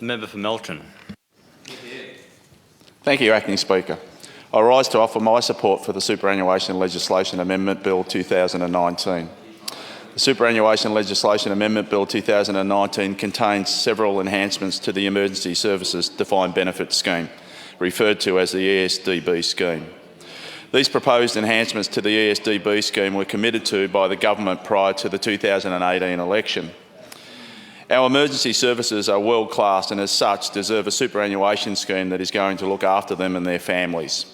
The member for Melton. Thank you, Acting Speaker. I rise to offer my support for the Superannuation Legislation Amendment Bill 2019. The Superannuation Legislation Amendment Bill 2019 contains several enhancements to the Emergency Services Defined Benefit Scheme, referred to as the ESDB scheme. These proposed enhancements to the ESDB scheme were committed to by the government prior to the 2018 election. Our emergency services are world-class and as such deserve a superannuation scheme that is going to look after them and their families.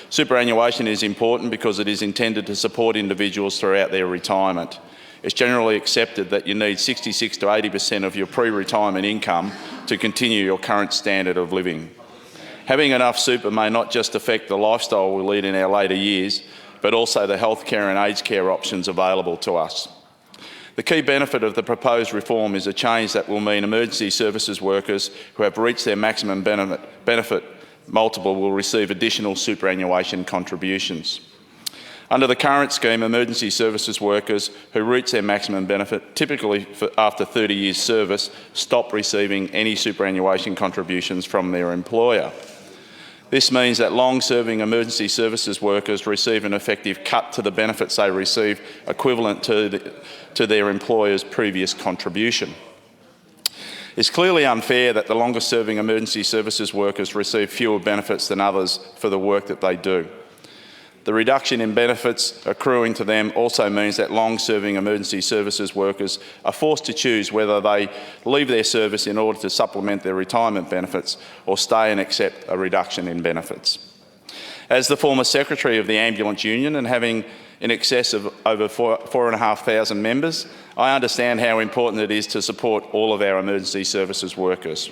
Superannuation is important because it is intended to support individuals throughout their retirement. It's generally accepted that you need 66 to 80% of your pre-retirement income to continue your current standard of living. Having enough super may not just affect the lifestyle we lead in our later years, but also the healthcare and aged care options available to us. The key benefit of the proposed reform is a change that will mean emergency services workers who have reached their maximum benefit multiple will receive additional superannuation contributions. Under the current scheme, emergency services workers who reach their maximum benefit, typically after 30 years service, stop receiving any superannuation contributions from their employer. This means that long-serving emergency services workers receive an effective cut to the benefits they receive, equivalent to their employer's previous contribution. It's clearly unfair that the longest-serving emergency services workers receive fewer benefits than others for the work that they do. The reduction in benefits accruing to them also means that long-serving emergency services workers are forced to choose whether they leave their service in order to supplement their retirement benefits or stay and accept a reduction in benefits. As the former Secretary of the Ambulance Union and having in excess of over 4,500 members, I understand how important it is to support all of our emergency services workers.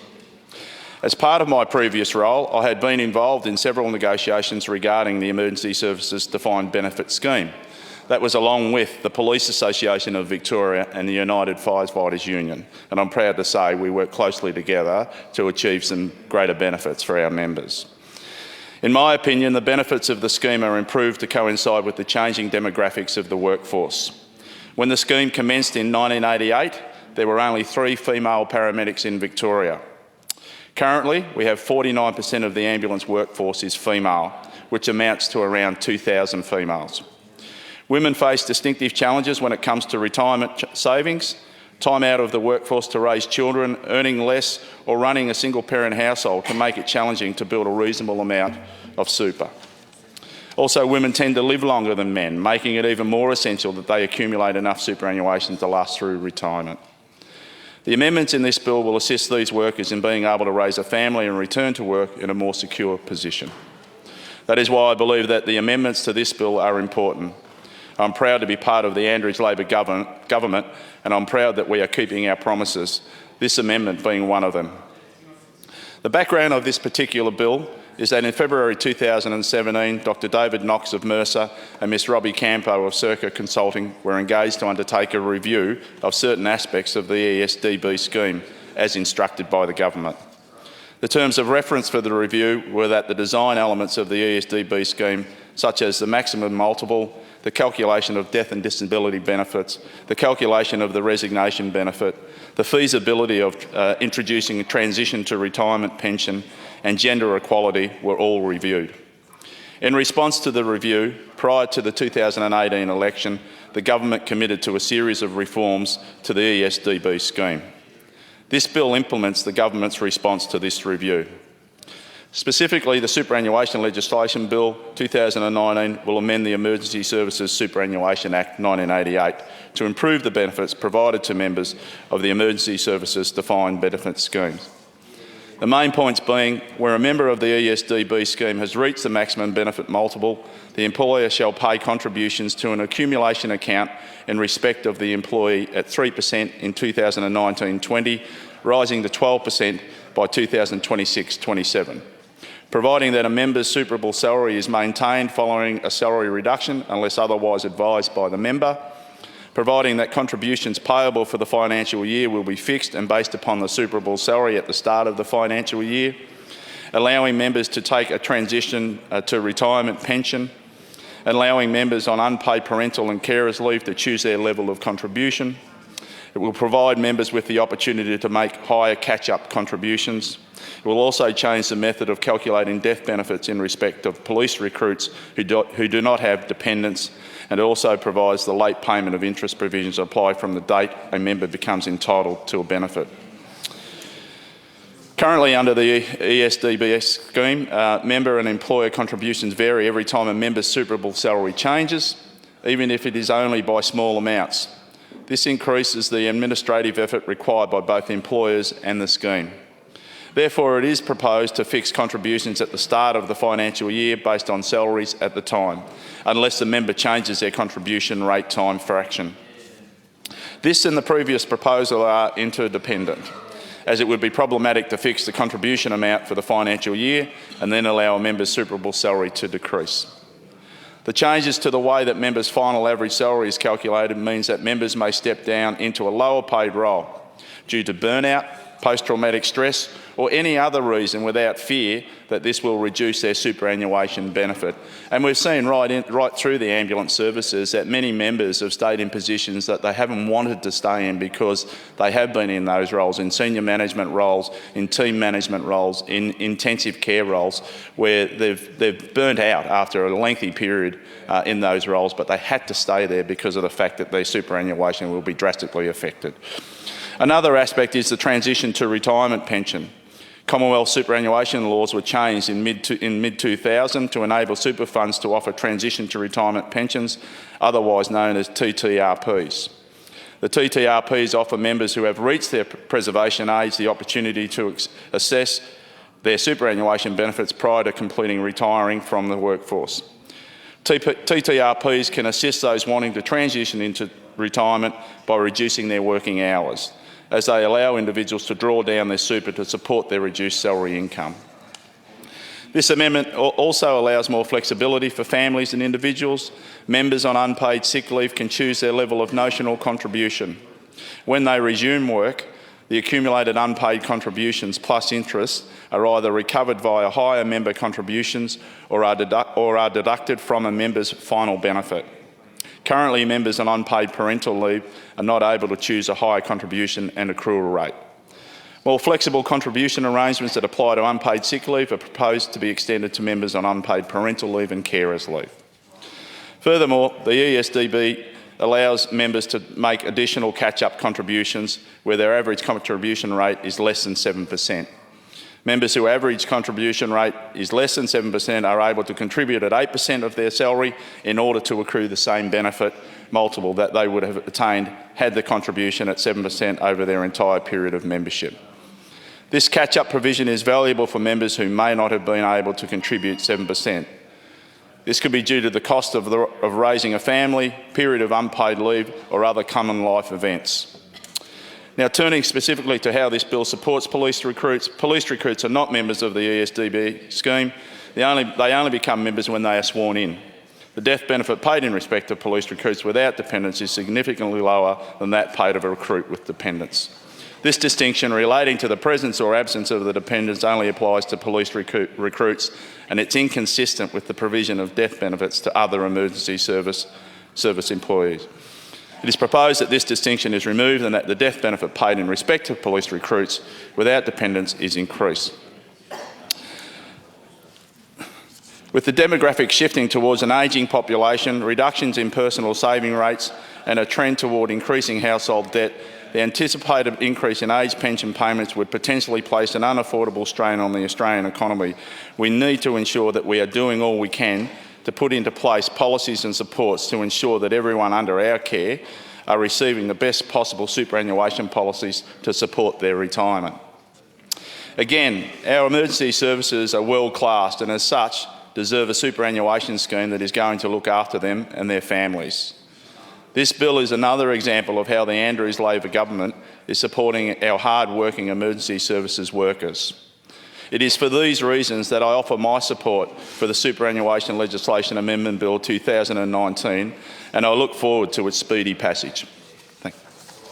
As part of my previous role, I had been involved in several negotiations regarding the Emergency Services Defined Benefit Scheme. That was along with the Police Association of Victoria and the United Firefighters Union, and I'm proud to say we worked closely together to achieve some greater benefits for our members. In my opinion, the benefits of the scheme are improved to coincide with the changing demographics of the workforce. When the scheme commenced in 1988, there were only 3 female paramedics in Victoria. Currently, we have 49% of the ambulance workforce is female, which amounts to around 2,000 females. Women face distinctive challenges when it comes to retirement savings, time out of the workforce to raise children, earning less, or running a single-parent household can make it challenging to build a reasonable amount of super. Also, women tend to live longer than men, making it even more essential that they accumulate enough superannuation to last through retirement. The amendments in this bill will assist these workers in being able to raise a family and return to work in a more secure position. That is why I believe that the amendments to this bill are important. I'm proud to be part of the Andrews Labor government, and I'm proud that we are keeping our promises, this amendment being one of them. The background of this particular bill is that in February 2017, Dr David Knox of Mercer and Ms Robbie Campo of Circa Consulting were engaged to undertake a review of certain aspects of the ESDB scheme, as instructed by the government. The terms of reference for the review were that the design elements of the ESDB scheme, such as the maximum multiple, the calculation of death and disability benefits, the calculation of the resignation benefit, the feasibility of introducing a transition to retirement pension, and gender equality were all reviewed. In response to the review, prior to the 2018 election, the government committed to a series of reforms to the ESDB scheme. This bill implements the government's response to this review. Specifically, the Superannuation Legislation Bill 2019 will amend the Emergency Services Superannuation Act 1988 to improve the benefits provided to members of the Emergency Services Defined Benefit Schemes. The main points being, where a member of the ESDB scheme has reached the maximum benefit multiple, the employer shall pay contributions to an accumulation account in respect of the employee at 3% in 2019-20, rising to 12% by 2026-27. Providing that a member's superable salary is maintained following a salary reduction unless otherwise advised by the member. Providing that contributions payable for the financial year will be fixed and based upon the superable salary at the start of the financial year. Allowing members to take a transition to retirement pension. Allowing members on unpaid parental and carers leave to choose their level of contribution. It will provide members with the opportunity to make higher catch-up contributions. It will also change the method of calculating death benefits in respect of police recruits who do not have dependents, and it also provides the late payment of interest provisions apply from the date a member becomes entitled to a benefit. Currently, under the ESDBS scheme, member and employer contributions vary every time a member's superable salary changes, even if it is only by small amounts. This increases the administrative effort required by both employers and the scheme. Therefore, it is proposed to fix contributions at the start of the financial year based on salaries at the time, unless the member changes their contribution rate time fraction. This and the previous proposal are interdependent, as it would be problematic to fix the contribution amount for the financial year and then allow a member's superable salary to decrease. The changes to the way that members' final average salary is calculated means that members may step down into a lower paid role due to burnout, post-traumatic stress or any other reason without fear that this will reduce their superannuation benefit. And we've seen right through the ambulance services that many members have stayed in positions that they haven't wanted to stay in because they have been in those roles, in senior management roles, in team management roles, in intensive care roles, where they've burnt out after a lengthy period in those roles, but they had to stay there because of the fact that their superannuation will be drastically affected. Another aspect is the transition to retirement pension. Commonwealth superannuation laws were changed in mid-2000 to enable super funds to offer transition to retirement pensions, otherwise known as TTRPs. The TTRPs offer members who have reached their preservation age the opportunity to assess their superannuation benefits prior to completing retiring from the workforce. TTRPs can assist those wanting to transition into retirement by reducing their working hours, as they allow individuals to draw down their super to support their reduced salary income. This amendment also allows more flexibility for families and individuals. Members on unpaid sick leave can choose their level of notional contribution. When they resume work, the accumulated unpaid contributions plus interest are either recovered via higher member contributions or are deducted from a member's final benefit. Currently, members on unpaid parental leave are not able to choose a higher contribution and accrual rate. More flexible contribution arrangements that apply to unpaid sick leave are proposed to be extended to members on unpaid parental leave and carers leave. Furthermore, the ESDB allows members to make additional catch-up contributions where their average contribution rate is less than 7%. Members whose average contribution rate is less than 7% are able to contribute at 8% of their salary in order to accrue the same benefit multiple that they would have attained had the contribution at 7% over their entire period of membership. This catch-up provision is valuable for members who may not have been able to contribute 7%. This could be due to the cost of raising a family, period of unpaid leave or other common life events. Now, turning specifically to how this bill supports police recruits are not members of the ESDB scheme. They only become members when they are sworn in. The death benefit paid in respect of police recruits without dependents is significantly lower than that paid of a recruit with dependents. This distinction relating to the presence or absence of the dependents only applies to police recruits, and it's inconsistent with the provision of death benefits to other emergency service employees. It is proposed that this distinction is removed and that the death benefit paid in respect of police recruits without dependents is increased. With the demographic shifting towards an ageing population, reductions in personal saving rates and a trend toward increasing household debt, the anticipated increase in age pension payments would potentially place an unaffordable strain on the Australian economy. We need to ensure that we are doing all we can to put into place policies and supports to ensure that everyone under our care are receiving the best possible superannuation policies to support their retirement. Again, our emergency services are world-classed and as such deserve a superannuation scheme that is going to look after them and their families. This bill is another example of how the Andrews Labor government is supporting our hard-working emergency services workers. It is for these reasons that I offer my support for the Superannuation Legislation Amendment Bill 2019, and I look forward to its speedy passage.